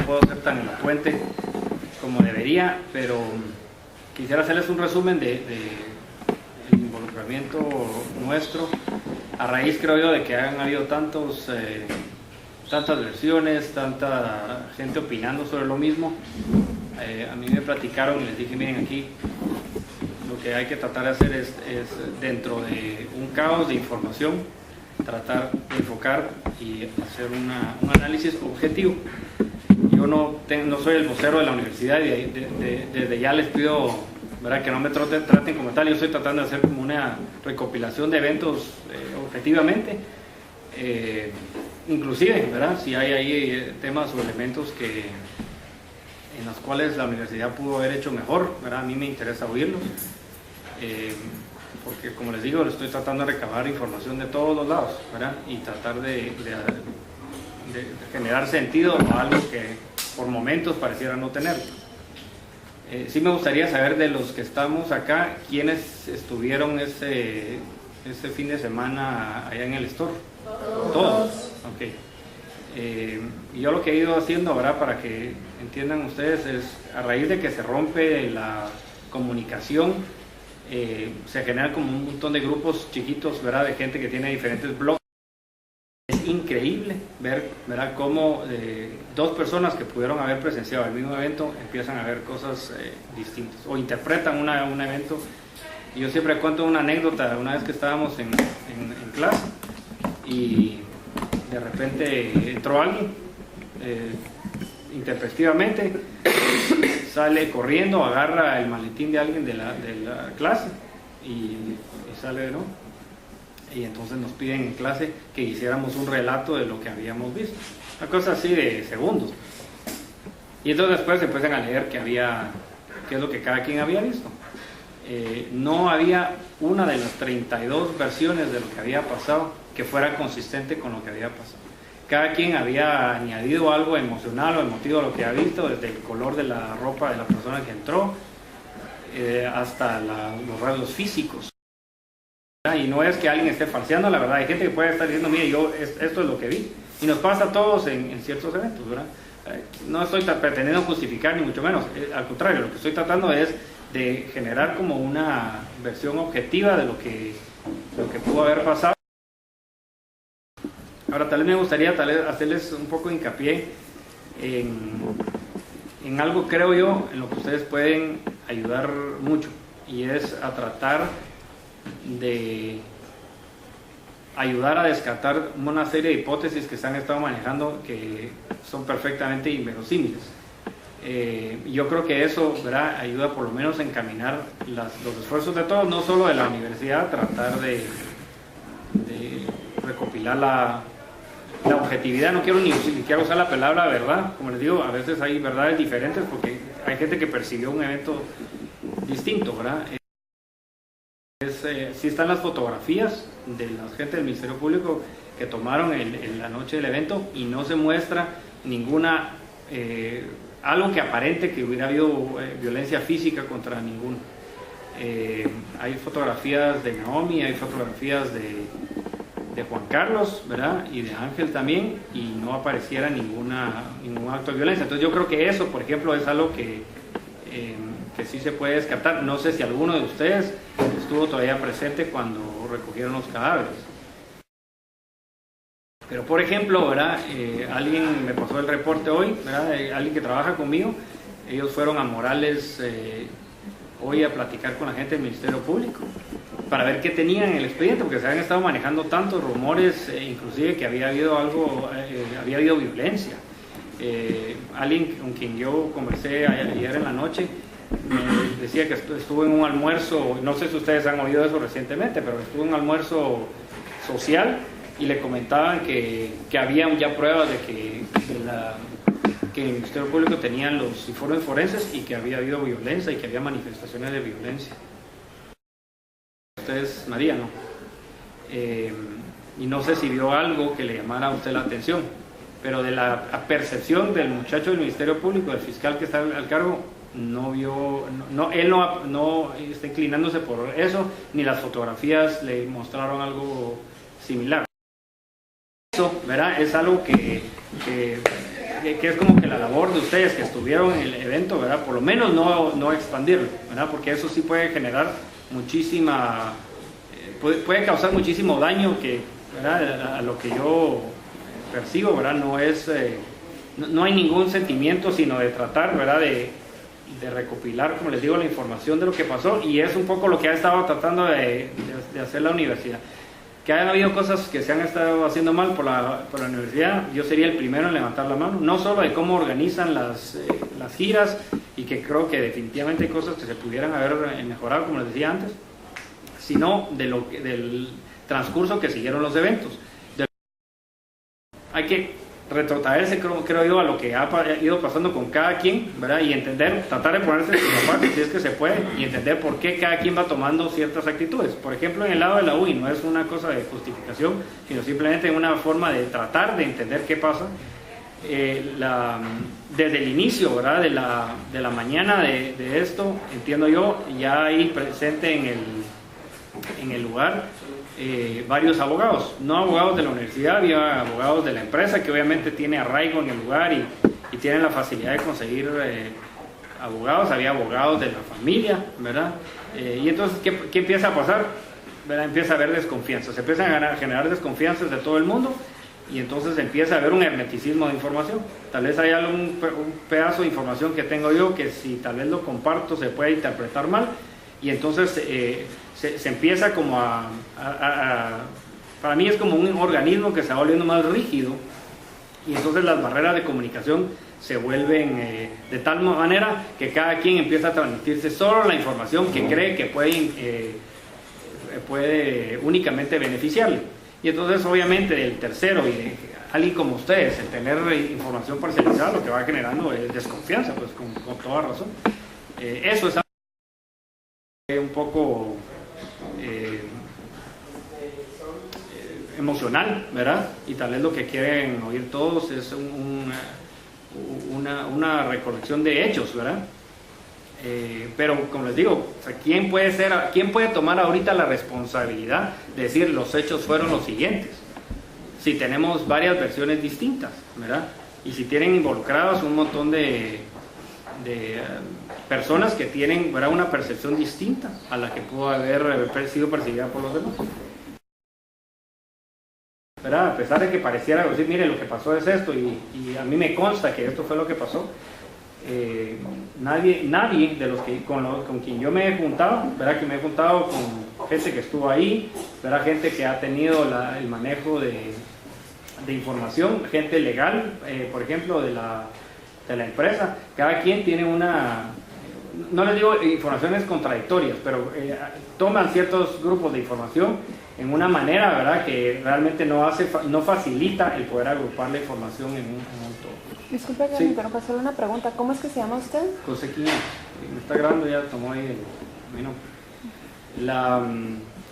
puedo ser tan elocuente como debería, pero quisiera hacerles un resumen de el involucramiento nuestro, a raíz, creo yo, de que han habido tantas versiones, tanta gente opinando sobre lo mismo. A mí me platicaron y les dije, miren, aquí lo que hay que tratar de hacer es dentro de un caos de información, tratar de enfocar y hacer un análisis objetivo. Yo no soy el vocero de la universidad y desde ya les pido, ¿verdad?, que no me traten como tal. Yo estoy tratando de hacer como una recopilación de eventos objetivamente, inclusive, ¿verdad?, si hay ahí temas o elementos en los cuales la universidad pudo haber hecho mejor, ¿verdad?, a mí me interesa oírlos, porque, como les digo, estoy tratando de recabar información de todos los lados, ¿verdad?, y tratar de generar sentido a algo que por momentos pareciera no tener. Sí me gustaría saber de los que estamos acá, ¿quiénes estuvieron ese fin de semana allá en el store? Todos. Ok. Yo lo que he ido haciendo, ¿verdad?, para que entiendan ustedes, es a raíz de que se rompe la comunicación, se generan como un montón de grupos chiquitos, ¿verdad?, de gente que tiene diferentes blogs. Es increíble ver, ¿verdad?, cómo dos personas que pudieron haber presenciado el mismo evento empiezan a ver cosas distintas o interpretan un evento. Y yo siempre cuento una anécdota. Una vez que estábamos en clase y de repente entró alguien, intempestivamente sale corriendo, agarra el maletín de alguien de la clase y sale, ¿no? Y entonces nos piden en clase que hiciéramos un relato de lo que habíamos visto, una cosa así de segundos, y entonces después empiezan a leer qué es lo que cada quien había visto. No había una de las 32 versiones de lo que había pasado que fuera consistente con lo que había pasado. Cada quien había añadido algo emocional o emotivo a lo que había visto, desde el color de la ropa de la persona que entró, hasta los rasgos físicos. Y no es que alguien esté falseando, la verdad. Hay gente que puede estar diciendo, mire, esto es lo que vi, y nos pasa a todos en ciertos eventos, ¿verdad? No estoy pretendiendo justificar ni mucho menos, al contrario, lo que estoy tratando es de generar como una versión objetiva de lo que pudo haber pasado. Ahora, tal vez me gustaría hacerles un poco de hincapié en algo, creo yo, en lo que ustedes pueden ayudar mucho, y es a tratar de ayudar a descartar una serie de hipótesis que se han estado manejando que son perfectamente inverosímiles. Yo creo que eso, ¿verdad?, ayuda por lo menos a encaminar los esfuerzos de todos, no solo de la universidad, a tratar de recopilar la objetividad. No quiero ni siquiera usar la palabra verdad, como les digo, a veces hay verdades diferentes porque hay gente que percibió un evento distinto, ¿verdad? Sí están las fotografías de la gente del Ministerio Público que tomaron en la noche del evento, y no se muestra ninguna algo que aparente que hubiera habido violencia física contra ninguno. Hay fotografías de Naomi, hay fotografías de Juan Carlos, ¿verdad?, y de Ángel también, y no apareciera ningún acto de violencia. Entonces yo creo que eso, por ejemplo, es algo que sí se puede descartar. No sé si alguno de ustedes estuvo todavía presente cuando recogieron los cadáveres. Pero, por ejemplo, ¿verdad?, alguien me pasó el reporte hoy, ¿verdad?, alguien que trabaja conmigo. Ellos fueron a Morales hoy a platicar con la gente del Ministerio Público para ver qué tenían en el expediente, porque se habían estado manejando tantos rumores, inclusive que había habido violencia. Alguien con quien yo conversé ayer en la noche me decía que estuvo en un almuerzo, no sé si ustedes han oído eso recientemente, pero estuvo en un almuerzo social y le comentaban que había ya pruebas de que el Ministerio Público tenían los informes forenses y que había habido violencia y que había manifestaciones de violencia. Ustedes, María, ¿no? Y no sé si vio algo que le llamara a usted la atención, pero de la percepción del muchacho del Ministerio Público, del fiscal que está al cargo, no vio, él no está inclinándose por eso, ni las fotografías le mostraron algo similar. Eso, ¿verdad?, es algo que que es como que la labor de ustedes que estuvieron en el evento, ¿verdad? Por lo menos no expandirlo, ¿verdad? Porque eso sí puede generar muchísima, puede causar muchísimo daño que, ¿verdad? A lo que yo percibo, ¿verdad? No hay ningún sentimiento sino de tratar, ¿verdad? De recopilar, como les digo, la información de lo que pasó, y es un poco lo que ha estado tratando de hacer la universidad. Que hayan habido cosas que se han estado haciendo mal por la universidad, yo sería el primero en levantar la mano, no solo de cómo organizan las giras, y que creo que definitivamente hay cosas que se pudieran haber mejorado, como les decía antes, sino del transcurso que siguieron los eventos. Hay que retrotraerse, creo yo, a lo que ha ido pasando con cada quien, ¿verdad? Y entender, tratar de ponerse en su parte si es que se puede, y entender por qué cada quien va tomando ciertas actitudes. Por ejemplo, en el lado de la UI no es una cosa de justificación, sino simplemente una forma de tratar de entender qué pasa. Desde el inicio, ¿verdad? de la mañana de esto, entiendo yo, ya hay presente en el lugar varios abogados, no abogados de la universidad, había abogados de la empresa que obviamente tiene arraigo en el lugar y tienen la facilidad de conseguir abogados, había abogados de la familia, ¿verdad? Y entonces, ¿qué empieza a pasar? ¿Verdad? Empieza a haber desconfianza, se empiezan a generar desconfianzas de todo el mundo, y entonces empieza a haber un hermeticismo de información. Tal vez hay un pedazo de información que tengo yo que si tal vez lo comparto se puede interpretar mal, y entonces se empieza como para mí es como un organismo que se va volviendo más rígido, y entonces las barreras de comunicación se vuelven de tal manera que cada quien empieza a transmitirse solo la información que cree que puede únicamente beneficiarle. Y entonces obviamente el tercero y de alguien como ustedes, el tener información parcializada, lo que va generando es desconfianza, pues con toda razón. Eso es un poco emocional, ¿verdad? Y tal vez lo que quieren oír todos es una recolección de hechos, ¿verdad? Pero como les digo, o sea, ¿quién puede tomar ahorita la responsabilidad de decir los hechos fueron los siguientes? Si tenemos varias versiones distintas, ¿verdad? Y si tienen involucradas un montón de personas que tienen, ¿verdad?, una percepción distinta a la que pudo haber sido percibida por los demás, ¿verdad? A pesar de que pareciera decir, mire, lo que pasó es esto, y a mí me consta que esto fue lo que pasó, nadie de los que con quien yo me he juntado, ¿verdad?, que me he juntado con gente que estuvo ahí, ¿verdad?, gente que ha tenido el manejo de información, gente legal, por ejemplo, de la empresa, cada quien tiene no les digo informaciones contradictorias, pero toman ciertos grupos de información en una manera, ¿verdad?, que realmente no facilita el poder agrupar la información en un todo. Disculpe que sí. me interrumpa, solo una pregunta. ¿Cómo es que se llama usted? José Quiñones. Me está grabando, ya tomó ahí mi nombre.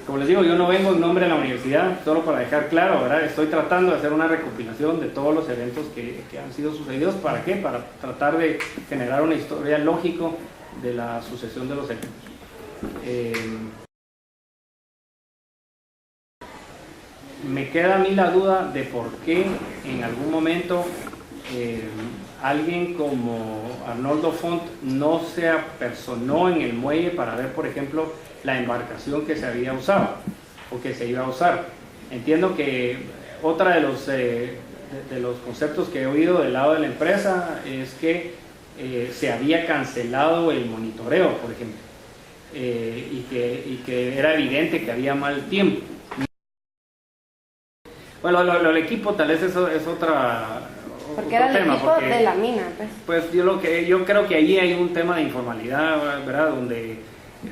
Como les digo, yo no vengo en nombre de la universidad, solo para dejar claro, ¿verdad? Estoy tratando de hacer una recopilación de todos los eventos que han sido sucedidos. ¿Para qué? Para tratar de generar una historia lógica de la sucesión de los eventos. Me queda a mí la duda de por qué en algún momento alguien como Arnoldo Font no se apersonó en el muelle para ver, por ejemplo, la embarcación que se había usado o que se iba a usar. Entiendo que otra de los conceptos que he oído del lado de la empresa es que se había cancelado el monitoreo, por ejemplo, y que era evidente que había mal tiempo. Bueno, el equipo tal vez eso es otra... Porque era el equipo de la mina, pues yo creo que ahí hay un tema de informalidad, ¿verdad?, donde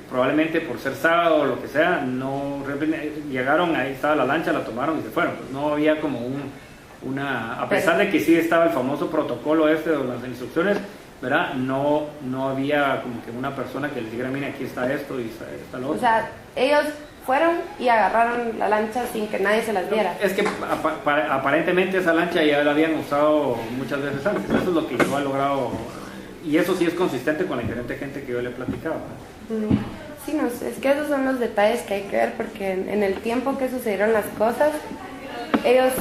probablemente por ser sábado o lo que sea, llegaron, ahí estaba la lancha, la tomaron y se fueron. Pues no había como a pesar de que sí estaba el famoso protocolo de las instrucciones, ¿verdad?, no había como que una persona que les dijera, mira, aquí está esto y está lo otro. O sea, ellos fueron y agarraron la lancha sin que nadie se las viera. Es que aparentemente esa lancha ya la habían usado muchas veces antes. Eso es lo que yo he logrado, y eso sí es consistente con la diferente gente que yo le he platicado, ¿verdad? Sí, no, es que esos son los detalles que hay que ver, porque en el tiempo que sucedieron las cosas, ellos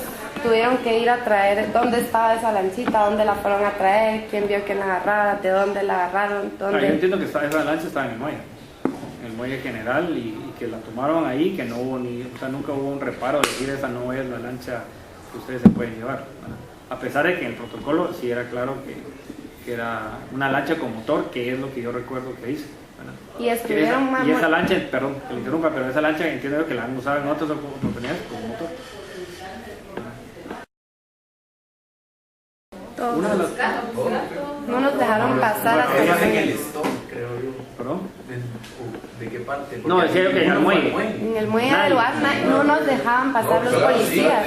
tuvieron que ir a traer dónde estaba esa lanchita, dónde la fueron a traer, quién vio que la agarrara, de dónde la agarraron, dónde... Yo entiendo que esa lancha estaba en el muelle general y que la tomaron ahí, que no hubo nunca hubo un reparo de decir esa no es la lancha que ustedes se pueden llevar, ¿verdad? A pesar de que en el protocolo sí era claro que era una lancha con motor, que es lo que yo recuerdo que dice. Y esa lancha, perdón que le interrumpa, pero esa lancha entiendo que la han usado en otras oportunidades con motor. No nos dejaron pasar hasta en el stop, creo yo. ¿Perdón? ¿De qué parte? No, decía que en el muelle. En el muelle del Guasma no nos dejaban pasar los policías.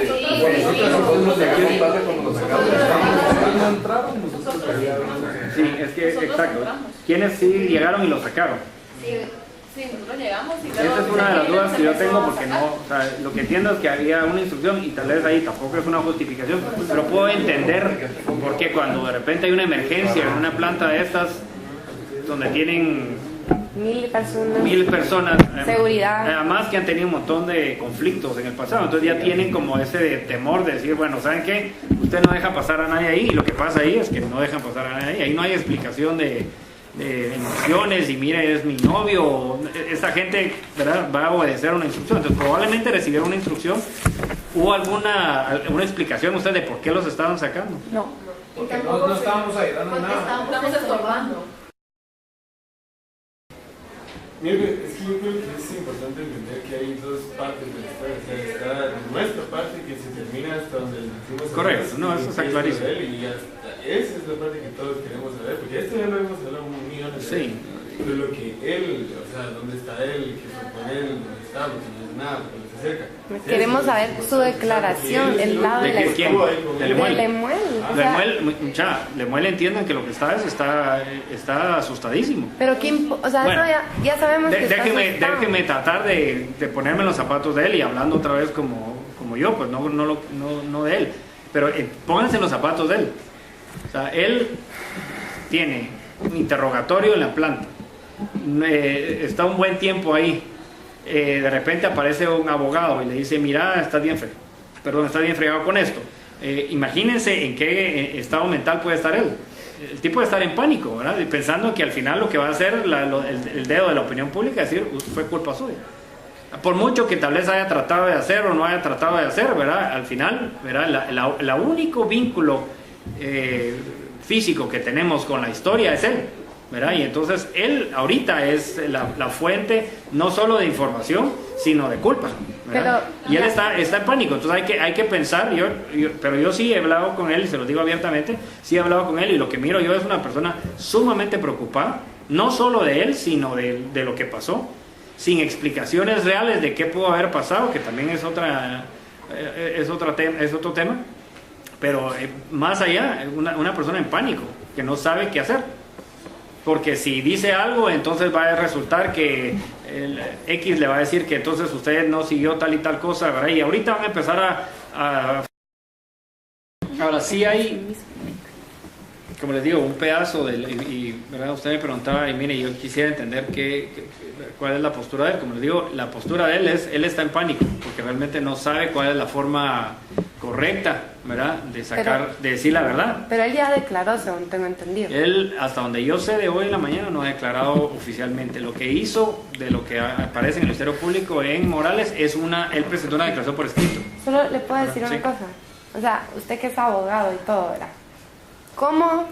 Sí, es que, exacto. ¿Quiénes sí llegaron y lo sacaron? Sí, nosotros llegamos y esa es una de las dudas que yo tengo porque no, o sea, lo que entiendo es que había una instrucción y tal vez ahí tampoco es una justificación, pero puedo entender porque cuando de repente hay una emergencia en una planta de estas donde tienen 1000 personas, seguridad, además que han tenido un montón de conflictos en el pasado, entonces ya tienen como ese temor de decir, bueno, ¿saben qué? Usted no deja pasar a nadie ahí y lo que pasa ahí es que no dejan pasar a nadie ahí no hay explicación de emociones y mire es mi novio, esta gente, ¿verdad?, va a obedecer una instrucción, entonces probablemente recibieron una instrucción. ¿Hubo alguna explicación usted de por qué los estaban sacando? No, porque no estábamos ayudando nada, estamos estorbando. Mire, es que yo creo que es importante entender que hay dos partes de la historia. O sea, está nuestra parte que se termina hasta donde decimos. Correcto, no, eso está clarísimo. Y hasta esa es la parte que todos queremos saber, porque esto ya lo hemos hablado millones de veces. Sí. Pero lo que él, o sea, dónde está él, qué fue con él, dónde está, porque no es nada, porque no se acerca. Queremos saber su declaración, el lado de la historia. De Lemuel entiendan que lo que está asustadísimo. Pero o sea, bueno, eso ya sabemos que déjeme tratar de ponerme en los zapatos de él y hablando otra vez como yo, pues no de él, pero pónganse en los zapatos de él. O sea, él tiene un interrogatorio en la planta, está un buen tiempo ahí, de repente aparece un abogado y le dice, mira, estás bien fregado con esto. Imagínense en qué estado mental puede estar él. El tipo de estar en pánico, ¿verdad? Y pensando que al final lo que va a hacer el dedo de la opinión pública es decir, fue culpa suya. Por mucho que tal vez haya tratado de hacer o no haya tratado de hacer, ¿verdad? Al final, ¿verdad? El único vínculo físico que tenemos con la historia es él, ¿verdad? Y entonces él ahorita es la fuente no solo de información, sino de culpa, ¿verdad? Y él está en pánico, entonces hay que pensar, pero yo sí he hablado con él, y se lo digo abiertamente, sí he hablado con él, y lo que miro yo es una persona sumamente preocupada, no solo de él, sino de lo que pasó, sin explicaciones reales de qué pudo haber pasado, que también es otro tema, pero más allá, una persona en pánico, que no sabe qué hacer. Porque si dice algo, entonces va a resultar que el X le va a decir que entonces usted no siguió tal y tal cosa, ¿verdad? Y ahorita van a empezar Ahora sí hay, como les digo, un pedazo ¿verdad? Usted me preguntaba, y mire, yo quisiera entender cuál es la postura de él. Como les digo, la postura de él él está en pánico, porque realmente no sabe cuál es la forma correcta, ¿verdad?, de decir la verdad. Pero él ya declaró, según tengo entendido. Él, hasta donde yo sé de hoy en la mañana, no ha declarado oficialmente. Lo que hizo, de lo que aparece en el Ministerio Público en Morales, él presentó una declaración por escrito. Solo le puedo decir una cosa. O sea, usted que es abogado y todo, ¿verdad? ¿Cómo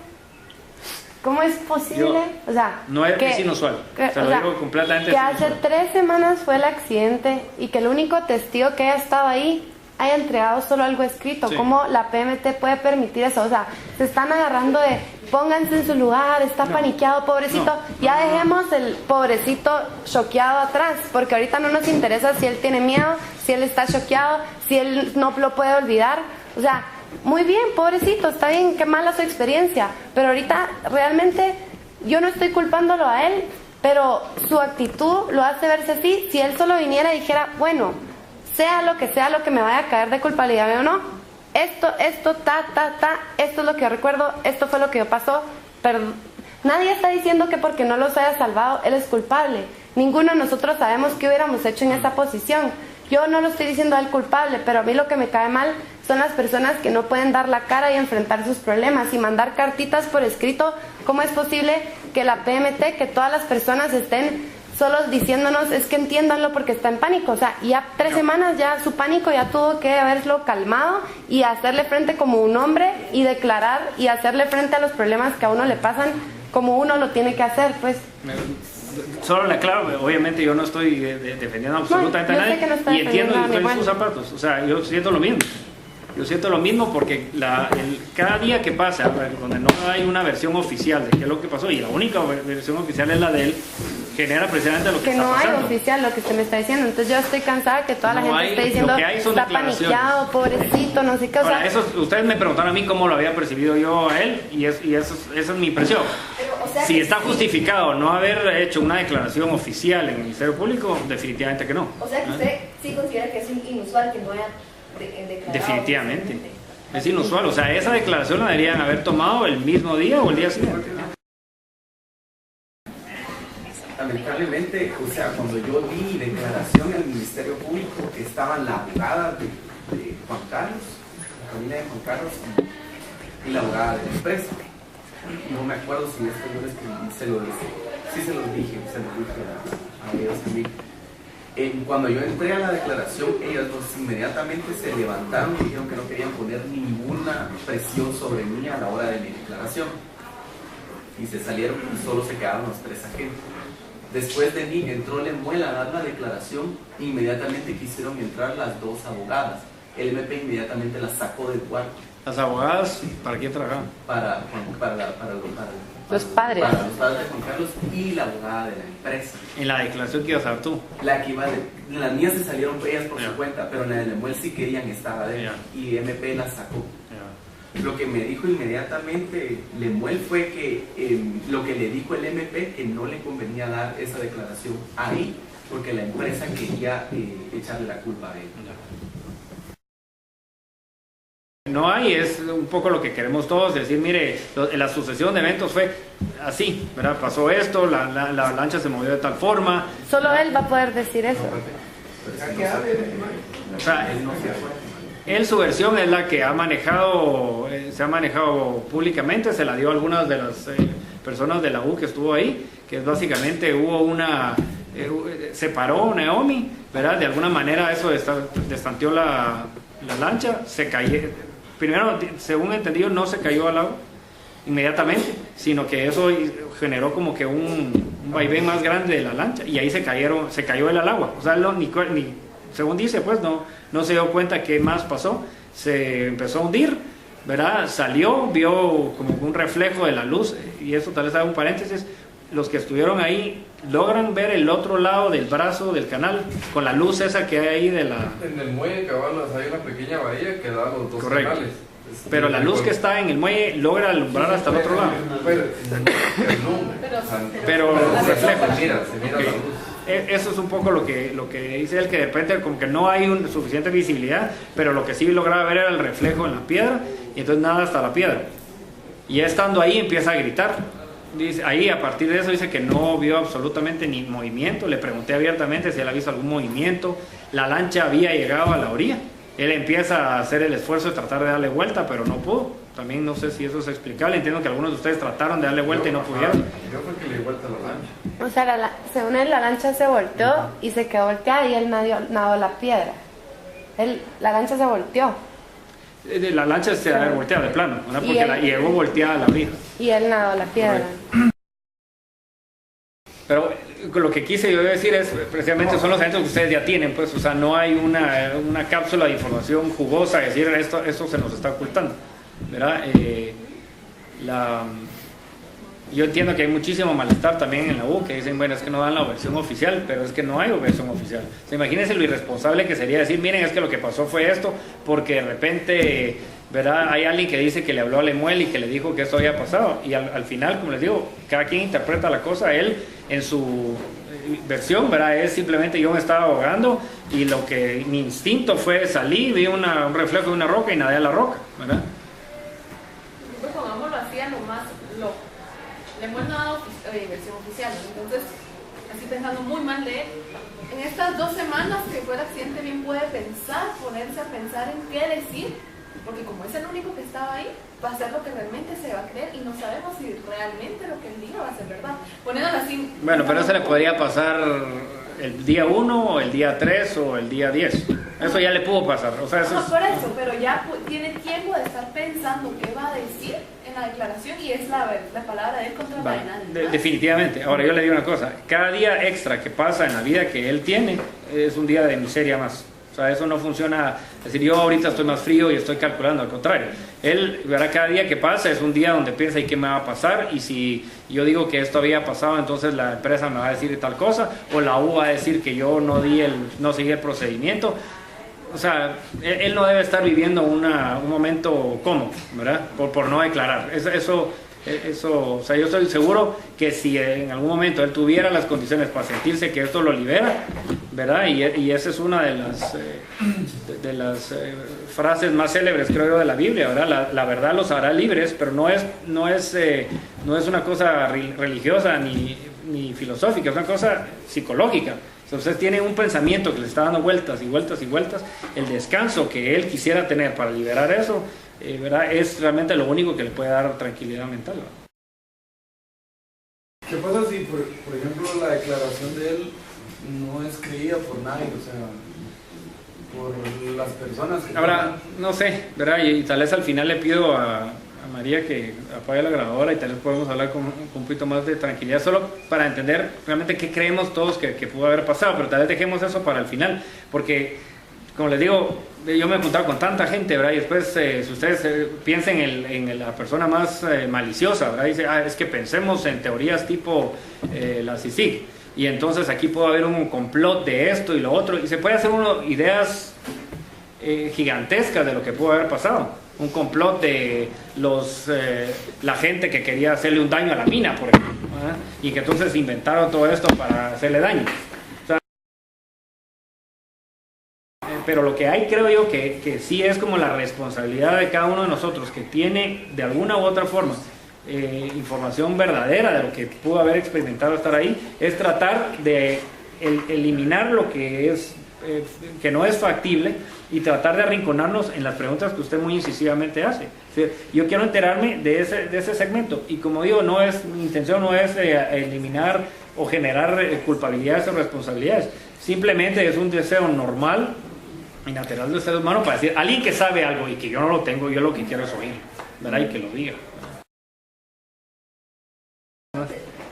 es posible? O sea, no es inusual. Se lo digo completamente. Que hace 3 semanas fue el accidente y que el único testigo que haya estado ahí haya entregado solo algo escrito. Sí. ¿Cómo la PMT puede permitir eso? O sea, se están agarrando de pónganse en su lugar, está paniqueado, pobrecito. Ya dejemos el pobrecito choqueado atrás, porque ahorita no nos interesa si él tiene miedo, si él está choqueado, si él no lo puede olvidar. O sea, muy bien, pobrecito, está bien, qué mala su experiencia, pero ahorita realmente yo no estoy culpándolo a él, pero su actitud lo hace verse así. Si él solo viniera y dijera, bueno, sea lo que me vaya a caer de culpabilidad o no, esto es lo que yo recuerdo, esto fue lo que pasó, pero nadie está diciendo que porque no los haya salvado, él es culpable. Ninguno de nosotros sabemos qué hubiéramos hecho en esa posición. Yo no lo estoy diciendo a él culpable, pero a mí lo que me cae mal son las personas que no pueden dar la cara y enfrentar sus problemas y mandar cartitas por escrito. ¿Cómo es posible que la PMT, que todas las personas estén solo diciéndonos, es que entiéndanlo porque está en pánico? O sea, ya 3 semanas ya su pánico ya tuvo que haberlo calmado y hacerle frente como un hombre y declarar y hacerle frente a los problemas que a uno le pasan como uno lo tiene que hacer, pues. Solo le aclaro, obviamente yo no estoy defendiendo absolutamente a nadie, y entiendo y estoy en sus zapatos, o sea, yo siento lo mismo. Yo siento lo mismo porque cada día que pasa, donde no hay una versión oficial de qué es lo que pasó, y la única versión oficial es la de él, genera precisamente lo que está pasando. Que no hay oficial lo que usted me está diciendo. Entonces yo estoy cansada que toda la gente esté diciendo, está paniqueado, pobrecito, no sé qué. Ahora, ustedes me preguntaron a mí cómo lo había percibido yo a él, y esa es mi impresión. Pero, o sea, si está justificado no haber hecho una declaración oficial en el Ministerio Público, definitivamente que no. O sea que usted sí considera que es inusual que no haya declarado. Definitivamente. Es inusual. O sea, esa declaración la deberían haber tomado el mismo día o el día siguiente. Lamentablemente, o sea, cuando yo di declaración al Ministerio Público, estaban la abogada de Juan Carlos, la familia de Juan Carlos, y la abogada de la empresa. No me acuerdo si esto yo les sí se los dije a ellos también. Cuando yo entré a la declaración, ellos dos inmediatamente se levantaron y dijeron que no querían poner ninguna presión sobre mí a la hora de mi declaración. Y se salieron y solo se quedaron los 3 agentes. Después de mí entró Lemuel a dar la declaración, inmediatamente quisieron entrar las 2 abogadas. El MP inmediatamente las sacó del cuarto. ¿Las abogadas para quién trabajaban? Para los padres. Para los padres de Juan Carlos y la abogada de la empresa. En la declaración que ibas a dar tú. Las mías se salieron ellas por su cuenta, pero en la de Lemuel sí querían estar adentro. Y MP las sacó. Lo que me dijo inmediatamente Lemuel fue que lo que le dijo el MP, que no le convenía dar esa declaración ahí, porque la empresa quería echarle la culpa a él. No hay, es un poco lo que queremos todos, decir, mire, la sucesión de eventos fue así, ¿verdad? Pasó esto, la lancha se movió de tal forma. Solo él va a poder decir eso. O sea, él su versión es la que ha manejado, se ha manejado públicamente, se la dio a algunas de las personas de la U que estuvo ahí, que es básicamente hubo se paró Naomi, ¿verdad? De alguna manera eso destanteó la lancha, se cayó. Primero, según entendido, no se cayó al agua inmediatamente, sino que eso generó como que un vaivén más grande de la lancha y ahí se cayó él al agua. O sea, según dice, pues no se dio cuenta qué más pasó, se empezó a hundir, ¿verdad? Salió, vio como un reflejo de la luz, y eso tal vez haga un paréntesis. Los que estuvieron ahí logran ver el otro lado del brazo del canal con la luz esa que hay ahí de la... En el muelle de Cabalas hay una pequeña bahía que da los 2 canales. Pero la luz que está en el muelle logra alumbrar hasta el otro lado. Pero refleja. Se mira la luz. Eso es un poco lo que dice él, que de repente como que no hay suficiente visibilidad, pero lo que sí lograba ver era el reflejo en la piedra, y entonces nada hasta la piedra. Y ya estando ahí empieza a gritar. Dice, ahí a partir de eso dice que no vio absolutamente ni movimiento. Le pregunté abiertamente si él había visto algún movimiento. La lancha había llegado a la orilla. Él empieza a hacer el esfuerzo de tratar de darle vuelta, pero no pudo. También no sé si eso es explicable. Entiendo que algunos de ustedes trataron de darle vuelta y no pudieron. Yo creo que le di vuelta a la lancha. O sea, según él, la lancha se volteó y se quedó volteada y él nadó la piedra. La lancha se volteó. La lancha se había volteado de plano, ¿verdad? Porque llegó volteada a la orilla. Y él nadó la piedra. Pero lo que quise yo decir es, precisamente son los eventos que ustedes ya tienen, pues, o sea, no hay una cápsula de información jugosa, decir, esto se nos está ocultando, ¿verdad? Yo entiendo que hay muchísimo malestar también en la U, que dicen, bueno, es que no dan la versión oficial, pero es que no hay versión oficial. O sea, imagínense lo irresponsable que sería decir, miren, es que lo que pasó fue esto, porque de repente, ¿verdad? Hay alguien que dice que le habló a Lemuel y que le dijo que esto había pasado, y al final, como les digo, cada quien interpreta la cosa. Él, en su versión, ¿verdad? Es simplemente yo me estaba ahogando y mi instinto fue salir, vi un reflejo de una roca y nadé a la roca, ¿verdad? Pues pongámoslo así a lo más le hemos dado versión oficial, entonces así pensando muy mal de él. En estas 2 semanas que fue el accidente, bien puede ponerse a pensar en qué decir porque como es el único que estaba ahí, va a ser lo que realmente se va a creer y no sabemos si realmente lo que él diga va a ser verdad. Poniéndolo así. Bueno, pero eso le podría pasar el día 1 o el día 3 o el día 10. Eso ya le pudo pasar. O sea, eso No, es... por eso, pero ya tiene tiempo de estar pensando qué va a decir en la declaración y es la palabra de él contra la de nadie. Definitivamente. Ahora yo le digo una cosa, cada día extra que pasa en la vida que él tiene es un día de miseria más. O sea, eso no funciona, es decir, yo ahorita estoy más frío y estoy calculando, al contrario. Él verá cada día que pasa es un día donde piensa, ¿y qué me va a pasar? Y si yo digo que esto había pasado, entonces la empresa me va a decir tal cosa, o la U va a decir que yo no seguí el procedimiento. O sea, él no debe estar viviendo un momento cómodo, ¿verdad? Por no declarar. Eso, o sea, yo estoy seguro que si en algún momento él tuviera las condiciones para sentirse que esto lo libera, ¿verdad? Y esa es una de las frases más célebres, creo yo, de la Biblia, ¿verdad? La verdad los hará libres, pero no es una cosa religiosa ni filosófica, es una cosa psicológica. Si usted tiene un pensamiento que le está dando vueltas y vueltas y vueltas, el descanso que él quisiera tener para liberar eso, ¿verdad? Es realmente lo único que le puede dar tranquilidad mental, ¿verdad? ¿Qué pasa si, por ejemplo, la declaración de él no es creída por nadie, o sea, por las personas que... Ahora, no sé, ¿verdad? Y tal vez al final le pido a María que apague la grabadora y tal vez podemos hablar con un poquito más de tranquilidad, solo para entender realmente qué creemos todos que pudo haber pasado, pero tal vez dejemos eso para el final, porque, como les digo, yo me he juntado con tanta gente, ¿verdad? Y después, si ustedes piensen en la persona más maliciosa, ¿verdad? Dice, es que pensemos en teorías tipo la CICIG, y entonces aquí puede haber un complot de esto y lo otro, y se puede hacer ideas gigantescas de lo que pudo haber pasado. Un complot de la gente que quería hacerle un daño a la mina, por ejemplo, ¿verdad? Y que entonces inventaron todo esto para hacerle daño. O sea, pero lo que hay, creo yo, que sí es como la responsabilidad de cada uno de nosotros, que tiene de alguna u otra forma información verdadera de lo que pudo haber experimentado estar ahí, es tratar de eliminar lo que es que no es factible y tratar de arrinconarnos en las preguntas que usted muy incisivamente hace. Yo quiero enterarme de ese segmento y, como digo, mi intención no es eliminar o generar culpabilidades o responsabilidades, simplemente es un deseo normal y natural del ser humano para decir, alguien que sabe algo y que yo no lo tengo, yo lo que quiero es oír, ¿verdad? Y que lo diga.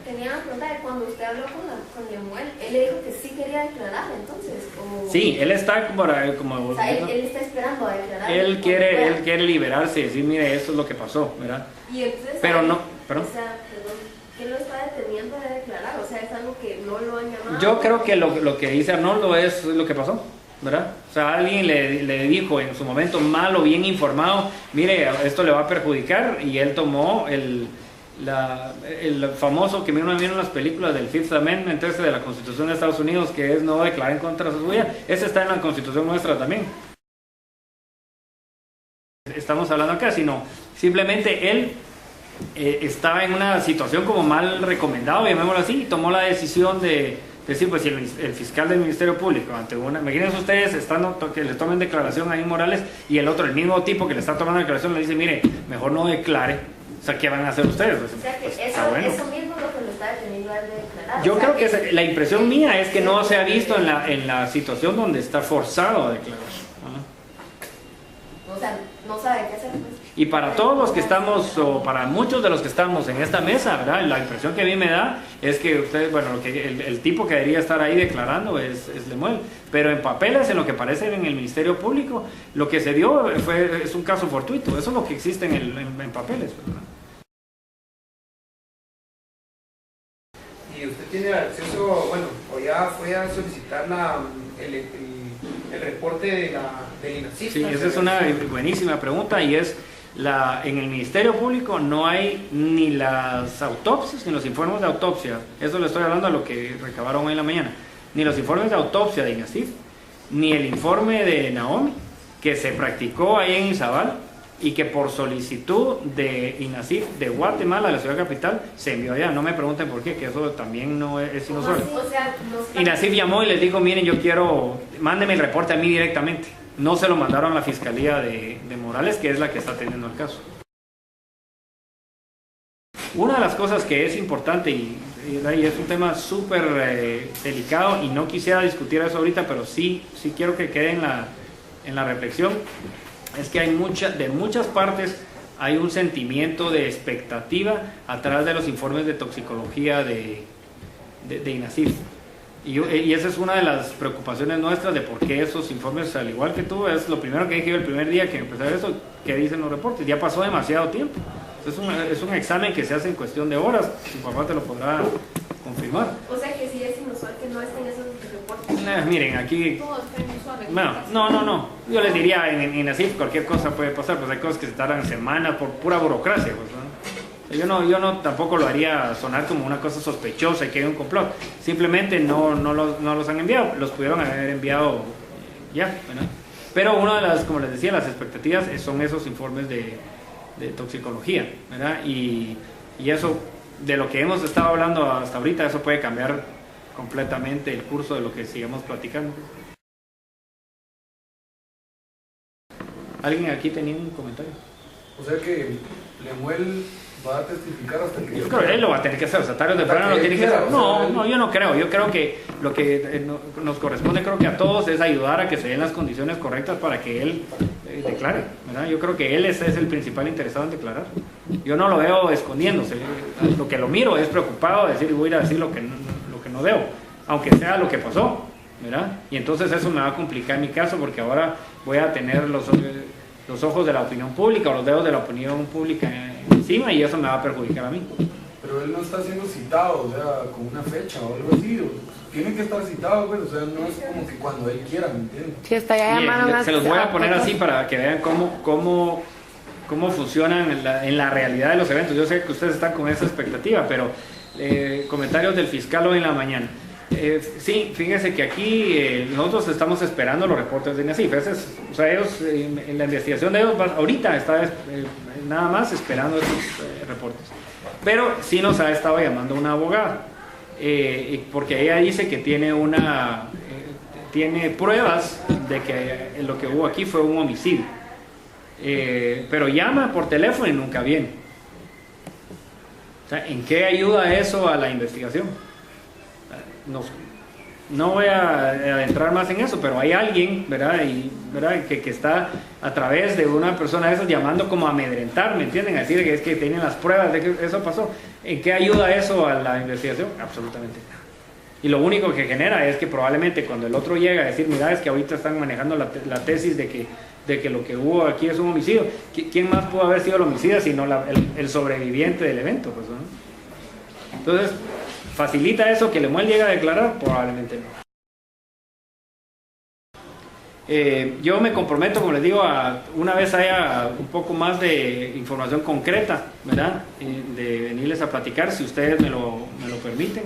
Tenía una pregunta de cuando usted habló con Lemuel, él le dijo que sí quería declarar, entonces, como... Sí, él está como o sea, él está esperando a declarar. Él quiere liberarse y decir, mire, esto es lo que pasó, ¿verdad? Y entonces, pero no, perdón. O sea, ¿qué lo está deteniendo de declarar? O sea, es algo que no lo han llamado. Yo creo que lo que dice Arnoldo es lo que pasó, ¿verdad? O sea, alguien le dijo en su momento mal o bien informado, mire, esto le va a perjudicar, y él tomó el famoso que uno mira en las películas del Fifth Amendment, ese de la Constitución de Estados Unidos, que es no declarar en contra de su suya. Ese está en la Constitución nuestra también. Estamos hablando acá, sino simplemente él estaba en una situación como mal recomendado, llamémoslo así, y tomó la decisión de decir, pues si el fiscal del Ministerio Público imagínense ustedes estando que le tomen declaración a Iván Morales, y el otro, el mismo tipo que le está tomando declaración, le dice, mire, mejor no declare. O sea, ¿qué van a hacer ustedes? O sea, que eso mismo es lo que lo está deteniendo a él de declarar. Yo creo que la impresión mía es que no se ha visto en la situación donde está forzado a declarar. O sea, no sabe qué hacer. Pues. Y para todos los que estamos, o para muchos de los que estamos en esta mesa, ¿verdad? La impresión que a mí me da es que ustedes, bueno, el tipo que debería estar ahí declarando es Lemuel, pero en papeles, en lo que parece en el Ministerio Público, lo que se dio es un caso fortuito. Eso es lo que existe en papeles, ¿verdad? Y usted tiene acceso, bueno, o ya fue a solicitar el reporte del INACIF. Sí, esa es una buenísima pregunta, y es en el Ministerio Público no hay ni las autopsias ni los informes de autopsia. Eso le estoy hablando a lo que recabaron hoy en la mañana. Ni los informes de autopsia de INACIF, ni el informe de Naomi que se practicó ahí en Izabal y que por solicitud de INACIF de Guatemala, la ciudad capital, se envió allá. No me pregunten por qué, que eso también no es inusual. O sea, INACIF llamó y les dijo, miren, yo quiero, mándeme el reporte a mí directamente. no se lo mandaron a la Fiscalía de Morales, que es la que está teniendo el caso. Una de las cosas que es importante, y es un tema súper delicado, y no quisiera discutir eso ahorita, pero sí quiero que quede en la reflexión, es que de muchas partes hay un sentimiento de expectativa atrás de los informes de toxicología de INASIF. Y esa es una de las preocupaciones nuestras de por qué esos informes, al igual que tú, es lo primero que dije yo el primer día que empecé a ver eso, que dicen los reportes. Ya pasó demasiado tiempo. Es un examen que se hace en cuestión de horas. Tu papá te lo podrá confirmar. O sea que sí es inusual que no estén esos reportes. Miren, aquí... Todo está inusual. Bueno, no. Yo les diría, en INASIF cualquier cosa puede pasar, pues hay cosas que se tardan semanas por pura burocracia, pues, ¿no? Yo no tampoco lo haría sonar como una cosa sospechosa y que hay un complot. Simplemente no los han enviado. Los pudieron haber enviado ya, ¿verdad? Pero una de las, como les decía, las expectativas son esos informes de toxicología, ¿verdad? Y eso, de lo que hemos estado hablando hasta ahorita, eso puede cambiar completamente el curso de lo que sigamos platicando. ¿Alguien aquí tenía un comentario? O sea que Lemuel va a testificar hasta que... Yo creo que él lo va a tener que hacer, o sea, tarde o temprano lo tiene que hacer. No, yo no creo. Yo creo que lo que nos corresponde, creo que a todos, es ayudar a que se den las condiciones correctas para que él declare, ¿verdad? Yo creo que él es el principal interesado en declarar. Yo no lo veo escondiéndose. Lo que lo miro es preocupado de decir, voy a ir a decir lo que no debo, aunque sea lo que pasó, ¿verdad? Y entonces eso me va a complicar mi caso, porque ahora voy a tener los ojos de la opinión pública o los dedos de la opinión pública encima, y eso me va a perjudicar a mí. Pero él no está siendo citado, o sea, con una fecha o algo así. Tiene que estar citado, pues, o sea, no es como que cuando él quiera, ¿me entiendes? Sí, está ya llamaron se los voy a poner así para que vean cómo funcionan en la realidad de los eventos. Yo sé que ustedes están con esa expectativa, pero comentarios del fiscal hoy en la mañana. Sí, fíjense que aquí nosotros estamos esperando los reportes de INASIF. O sea, ellos, en la investigación de ellos, ahorita está nada más esperando esos reportes. Pero sí nos ha estado llamando una abogada, porque ella dice que tiene pruebas de que lo que hubo aquí fue un homicidio. Pero llama por teléfono y nunca viene. O sea, ¿en qué ayuda eso a la investigación? No voy a adentrar más en eso, pero hay alguien, ¿verdad? Que está a través de una persona de esas llamando como a amedrentar, ¿me entienden? A decir que es que tienen las pruebas de que eso pasó. ¿En qué ayuda eso a la investigación? Absolutamente nada. Y lo único que genera es que probablemente cuando el otro llega a decir, mira, es que ahorita están manejando la tesis de que lo que hubo aquí es un homicidio. ¿Quién más pudo haber sido el homicida sino el sobreviviente del evento? Pues, ¿no? Entonces, ¿facilita eso que Lemuel llegue a declarar? Probablemente no. Yo me comprometo, como les digo, una vez haya un poco más de información concreta, ¿verdad? De venirles a platicar, si ustedes me lo permiten.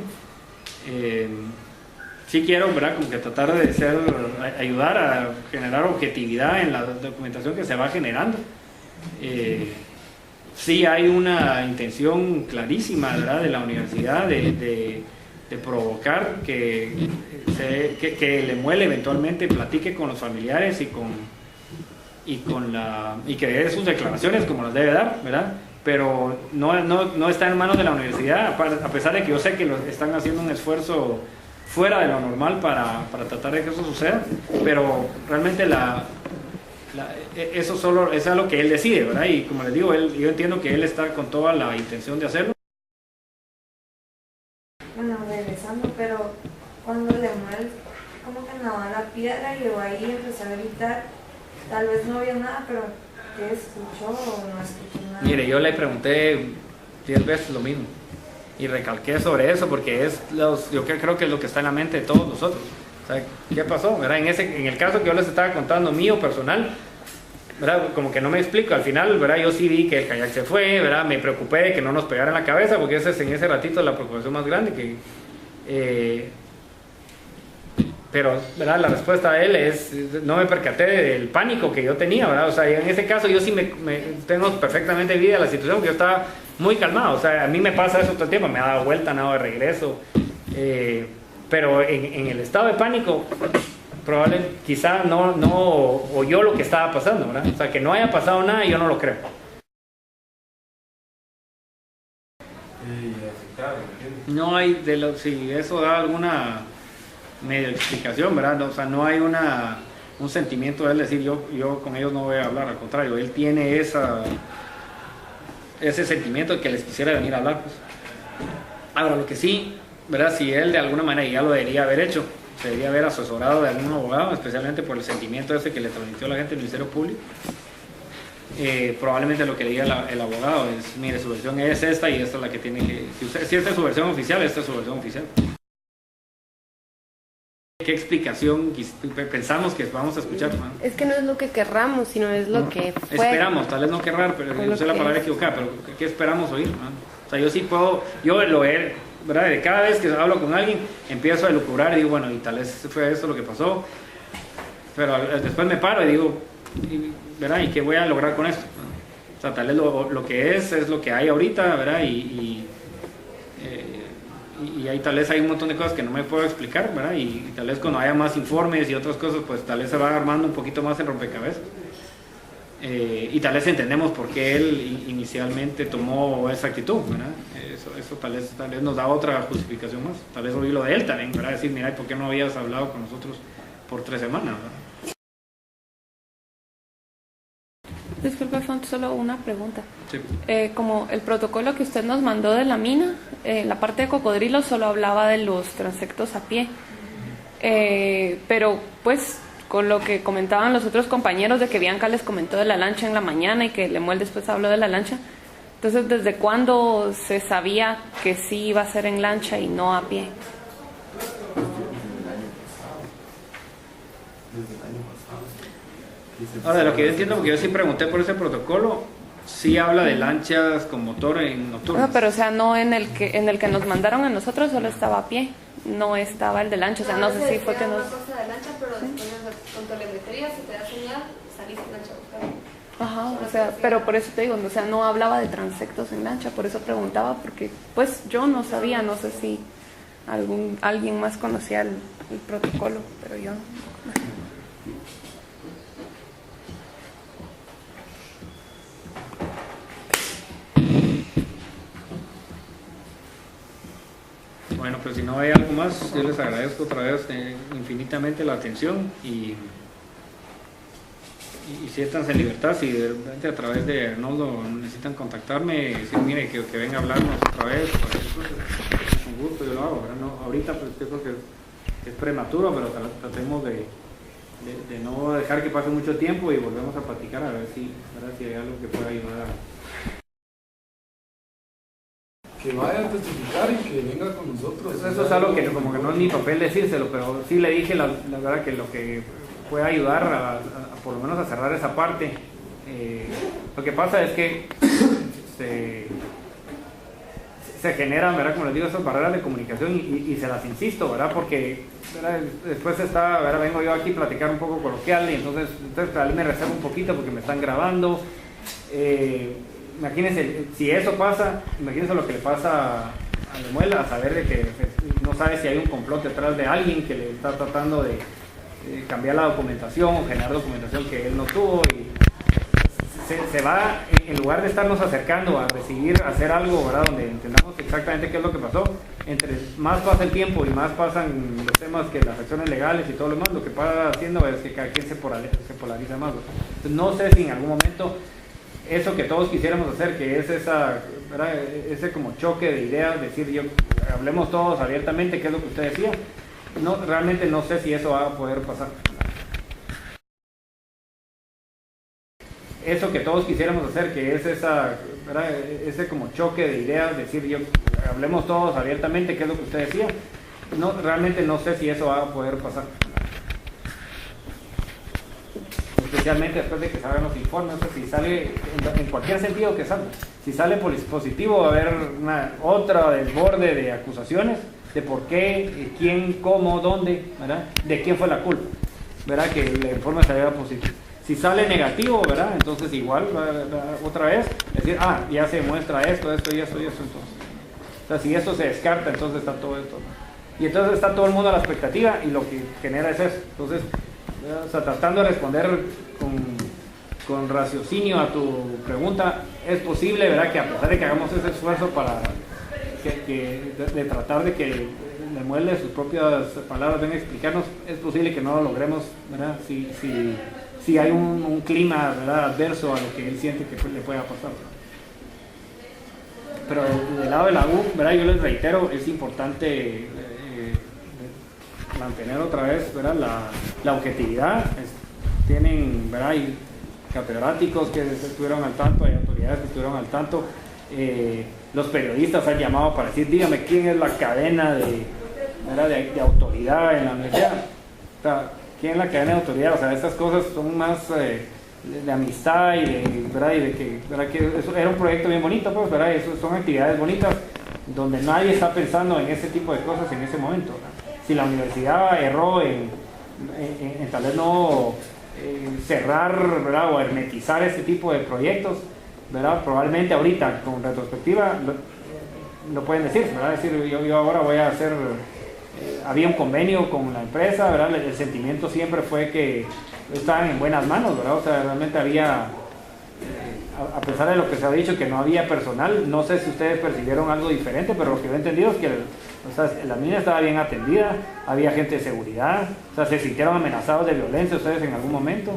Sí quiero, ¿verdad? Como que tratar de ayudar a generar objetividad en la documentación que se va generando. Sí hay una intención clarísima, ¿verdad?, de la universidad de provocar que Lemuel eventualmente platique con los familiares y que dé sus declaraciones como las debe dar, ¿verdad? Pero no está en manos de la universidad, a pesar de que yo sé que están haciendo un esfuerzo fuera de lo normal para tratar de que eso suceda, pero realmente eso solo es algo que él decide, ¿verdad? Y como les digo, yo entiendo que él está con toda la intención de hacerlo. Bueno, regresando, pero cuando Lemuel como que nadó a la piedra y llegó ahí y empezó a gritar, tal vez no vio nada, pero ¿qué escuchó o no escuchó nada? Mire, yo le pregunté 10 veces lo mismo y recalqué sobre eso porque yo creo que es lo que está en la mente de todos nosotros. O sea, ¿qué pasó? ¿Verdad? En el caso que yo les estaba contando mío personal, ¿verdad? Como que no me explico. Al final, ¿verdad? Yo sí vi que el kayak se fue, ¿verdad? Me preocupé de que no nos pegara en la cabeza, porque esa es en ese ratito la preocupación más grande. Pero, ¿verdad? La respuesta de él es, no me percaté del pánico que yo tenía, ¿verdad? O sea, en ese caso yo sí tengo perfectamente vida la situación, porque yo estaba muy calmado. O sea, a mí me pasa eso todo el tiempo, me ha dado vuelta, nada de regreso. Pero en el estado de pánico, probable, quizá no oyó lo que estaba pasando, ¿verdad? O sea, que no haya pasado nada, yo no lo creo. No hay, si eso da alguna medio explicación, ¿verdad? No, o sea, no hay un sentimiento de él decir, yo con ellos no voy a hablar, al contrario, él tiene ese sentimiento de que les quisiera venir a hablar, pues. Ahora, lo que sí, ¿verdad? Si él de alguna manera ya lo debería haber hecho, se debería haber asesorado de algún abogado, especialmente por el sentimiento ese que le transmitió la gente del Ministerio Público. Probablemente lo que le diga el abogado es, mire, su versión es esta y esta es la que tiene que... Si esta es su versión oficial, esta es su versión oficial. ¿Qué explicación pensamos que vamos a escuchar, man? Es que no es lo que querramos, sino es lo que fue. Esperamos, tal vez no querrar, pero yo sé la palabra equivocada, pero ¿qué esperamos oír, man? O sea, yo sí puedo, yo lo he, ¿verdad? De cada vez que hablo con alguien, empiezo a elucubrar y digo, bueno, y tal vez fue esto lo que pasó, pero después me paro y digo, ¿verdad? ¿Y qué voy a lograr con esto? O sea, tal vez lo que es lo que hay ahorita, ¿verdad? Y ahí tal vez hay un montón de cosas que no me puedo explicar, ¿verdad? Y tal vez cuando haya más informes y otras cosas, pues tal vez se va armando un poquito más el rompecabezas. Y tal vez entendemos por qué él inicialmente tomó esa actitud, ¿verdad? Eso tal vez nos da otra justificación más. Tal vez oí lo de él también, ¿verdad? Decir, mira, ¿por qué no habías hablado con nosotros por 3 semanas, ¿verdad? Disculpe, Font, solo una pregunta. Sí. Como el protocolo que usted nos mandó de la mina, la parte de cocodrilo solo hablaba de los transectos a pie. Pero, pues, con lo que comentaban los otros compañeros de que Bianca les comentó de la lancha en la mañana y que Lemuel después habló de la lancha, entonces, ¿desde cuándo se sabía que sí iba a ser en lancha y no a pie? Ahora, lo que yo entiendo, porque yo sí pregunté por ese protocolo, sí habla de lanchas con motor en nocturno. No, pero o sea, no en el que nos mandaron a nosotros solo estaba a pie, no estaba el de lancha, o sea, no sé si fue que nos... una cosa de lancha, pero después con telemetría, si te da señal, salís en lancha a buscar. Ajá, o sea, pero por eso te digo, o sea, no hablaba de transectos en lancha, por eso preguntaba, porque pues yo no sabía, no sé si alguien más conocía el protocolo, pero yo no. Bueno, pues si no hay algo más, yo les agradezco otra vez infinitamente la atención y siéntanse en libertad. Si de repente a través de Arnoldo necesitan contactarme, decir, mire, que venga a hablarnos otra vez, pues, con gusto yo lo hago, ¿verdad? No, ahorita pues yo creo que es prematuro, pero tratemos de no dejar que pase mucho tiempo y volvemos a platicar a ver si hay algo que pueda ayudar que vaya a testificar y que venga con nosotros. Eso es algo que como que no es mi papel decírselo, pero sí le dije la verdad que lo que puede ayudar a por lo menos a cerrar esa parte. Lo que pasa es que se generan, ¿verdad? Como les digo, esas barreras de comunicación y se las insisto, ¿verdad? Porque, ¿verdad? Después ¿verdad? Vengo yo aquí a platicar un poco coloquial y entonces tal vez me reservo un poquito porque me están grabando. Imagínense, si eso pasa, imagínense lo que le pasa a Lemuel, a saber de que no sabe si hay un complot detrás de alguien que le está tratando de cambiar la documentación o generar documentación que él no tuvo y se va, en lugar de estarnos acercando a decidir hacer algo, ¿verdad? Donde entendamos exactamente qué es lo que pasó, entre más pasa el tiempo y más pasan los temas que las acciones legales y todo lo demás, lo que pasa haciendo es que cada quien se polariza más. Entonces, no sé si en algún momento eso que todos quisiéramos hacer, que es ese como choque de ideas, decir hablemos todos abiertamente, qué es lo que usted decía, realmente no sé si eso va a poder pasar. Eso que todos quisiéramos hacer, que es ese como choque de ideas, decir hablemos todos abiertamente, qué es lo que usted decía, realmente no sé si eso va a poder pasar. Especialmente después de que salgan los informes, o sea, si sale en cualquier sentido que salga, si sale positivo va a haber otra desborde de acusaciones de por qué, quién, cómo, dónde, ¿verdad? De quién fue la culpa, ¿verdad? Que el informe saliera positivo. Si sale negativo, ¿verdad? Entonces igual otra vez decir, ya se muestra esto y esto, entonces. O sea, si esto se descarta, entonces está todo esto, ¿no? Y entonces está todo el mundo a la expectativa y lo que genera es eso. Entonces, o sea, tratando de responder con raciocinio a tu pregunta, es posible, ¿verdad?, que a pesar de que hagamos ese esfuerzo para de tratar de que Lemuel de sus propias palabras venga a explicarnos, es posible que no lo logremos, ¿verdad?, si hay un clima, ¿verdad?, adverso a lo que él siente que le pueda pasar. Pero del lado de la U, ¿verdad?, yo les reitero, es importante mantener otra vez, ¿verdad?, la objetividad. Tienen, ¿verdad?, hay catedráticos que estuvieron al tanto, hay autoridades que estuvieron al tanto, los periodistas han llamado para decir, dígame quién es la cadena de autoridad en la universidad, o sea, quién es la cadena de autoridad, o sea, estas cosas son más de amistad ¿verdad?, y de que, ¿verdad?, que eso era un proyecto bien bonito, pues, ¿verdad?, eso son actividades bonitas donde nadie está pensando en ese tipo de cosas en ese momento, ¿verdad? Si la universidad erró en tal vez no cerrar, ¿verdad?, o hermetizar este tipo de proyectos, ¿verdad?, probablemente ahorita con retrospectiva lo pueden decir, ¿verdad?, decir yo ahora voy a hacer, había un convenio con la empresa, ¿verdad?, el sentimiento siempre fue que estaban en buenas manos, ¿verdad?, o sea, realmente había, a pesar de lo que se ha dicho que no había personal, no sé si ustedes percibieron algo diferente, pero lo que yo he entendido es que o sea, la mina estaba bien atendida, había gente de seguridad, o sea, se sintieron amenazados de violencia ustedes en algún momento.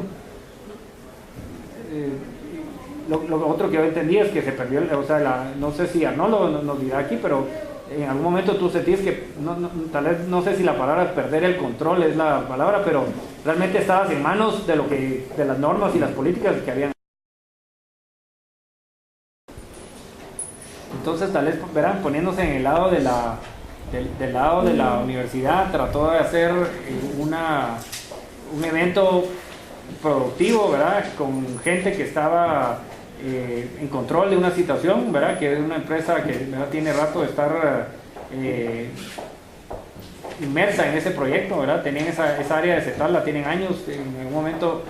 Lo otro que yo entendí es que se perdió, o sea, no sé si Arnoldo nos dirá aquí, pero en algún momento tú sentís que, tal vez no sé si la palabra perder el control es la palabra, pero realmente estabas en manos de las normas y las políticas que habían. Entonces tal vez, verán, poniéndose en el lado del lado de la universidad, trató de hacer un evento productivo, ¿verdad?, con gente que estaba en control de una situación, ¿verdad?, que es una empresa que, ¿verdad?, tiene rato de estar inmersa en ese proyecto, ¿verdad?, tenían esa área de CETAL, la tienen años, en algún momento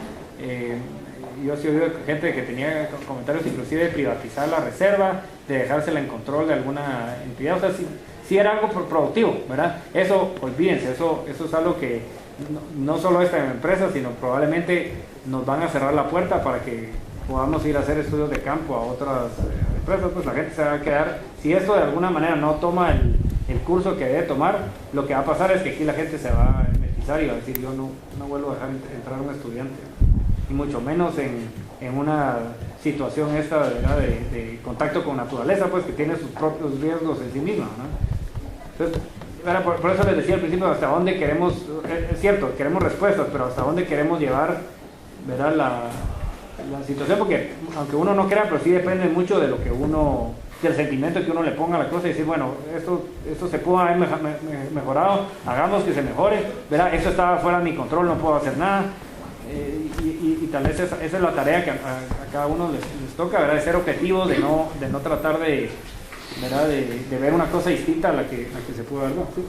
yo sí he oído gente que tenía comentarios inclusive de privatizar la reserva, de dejársela en control de alguna entidad, o sea, sí era algo productivo, ¿verdad? Eso, olvídense, eso es algo que no solo esta empresa, sino probablemente nos van a cerrar la puerta para que podamos ir a hacer estudios de campo a otras empresas, pues la gente se va a quedar, si esto de alguna manera no toma el curso que debe tomar, lo que va a pasar es que aquí la gente se va a hermetizar y va a decir, yo no vuelvo a dejar entrar a un estudiante, y mucho menos en una situación esta, ¿verdad?, de contacto con naturaleza, pues que tiene sus propios riesgos en sí misma, ¿no? Entonces, por eso les decía al principio hasta dónde queremos, es cierto, queremos respuestas, pero hasta dónde queremos llevar, ¿verdad?, la situación, porque aunque uno no crea, pero sí depende mucho de lo que uno, del sentimiento que uno le ponga a la cosa y decir, bueno, esto se pudo haber mejorado, hagamos que se mejore, ¿verdad?, eso estaba fuera de mi control, no puedo hacer nada, y tal vez esa es la tarea que a cada uno les toca, ¿verdad?, de ser objetivos, de no tratar de, ¿verdad?, de ver una cosa distinta a la que se pudo ver, ¿no? Sí.